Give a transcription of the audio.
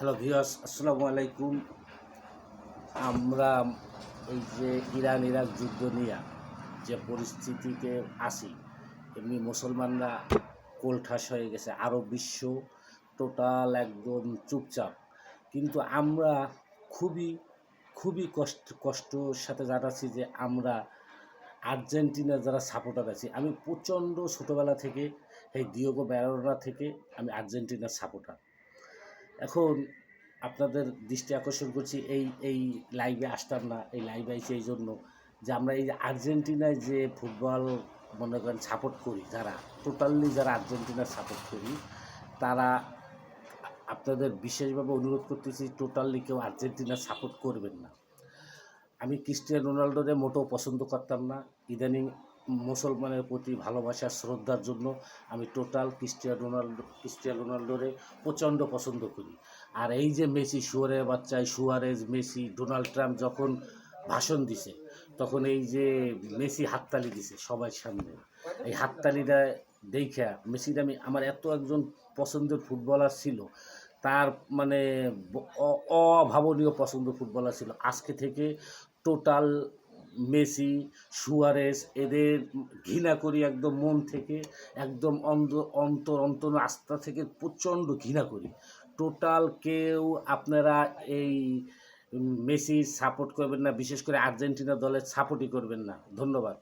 Hello viewers, আসসালামু আলাইকুম। আমরা এই যে ইরান ইরাক যুদ্ধ নিয়ে যে পরিস্থিতিতে আছি, এমনি মুসলমানরা কোলঠাস হয়ে গেছে, আরও বিশ্ব টোটাল একদম চুপচাপ। কিন্তু আমরা খুবই খুবই কষ্টর সাথে জানাচ্ছি যে আমরা আর্জেন্টিনার যারা সাপোর্টার আছি, আমি প্রচণ্ড ছোটোবেলা থেকে এই ডিয়েগো ম্যারাডোনা থেকে আমি আর্জেন্টিনার সাপোর্টার। এখন আপনাদের দৃষ্টি আকর্ষণ করছি, এই লাইভে আসতাম না, এই লাইভে আইছি এই জন্য যে আমরা এই যে আর্জেন্টিনায় যে ফুটবল মনে করেন সাপোর্ট করি, যারা টোটালি যারা আর্জেন্টিনার সাপোর্ট করি, তারা আপনাদের বিশেষভাবে অনুরোধ করতেছি টোটালি কেউ আর্জেন্টিনার সাপোর্ট করবেন না। আমি ক্রিস্টিয়ানো রোনাল্ডোরে মোটেও পছন্দ করতাম না। ইদানিং মুসলমানের প্রতি ভালোবাসা শ্রদ্ধার জন্য আমি টোটাল ক্রিস্টিয়ানো রোনাল্ডোরে প্রচণ্ড পছন্দ করি। আর এই যে মেসি, শুয়ারের বাচ্চায় সুয়ারেজ, মেসি, ডোনাল্ড ট্রাম্প যখন ভাষণ দিছে, তখন এই যে মেসি হাততালি দিছে সবার সামনে, এই হাততালিটা দেখা মেসির আমার এত একজন পছন্দের ফুটবলার ছিল, তার মানে অভাবনীয় পছন্দ ফুটবলার ছিল। আজকে থেকে টোটাল মেসি, সুয়ারেস এদের ঘৃণা করি একদম মন থেকে, একদম অন্তর আস্থা থেকে প্রচণ্ড ঘৃণা করি। টোটাল কেউ আপনারা এই মেসি সাপোর্ট করবেন না, বিশেষ করে আর্জেন্টিনা দলের সাপোর্টই করবেন না। ধন্যবাদ।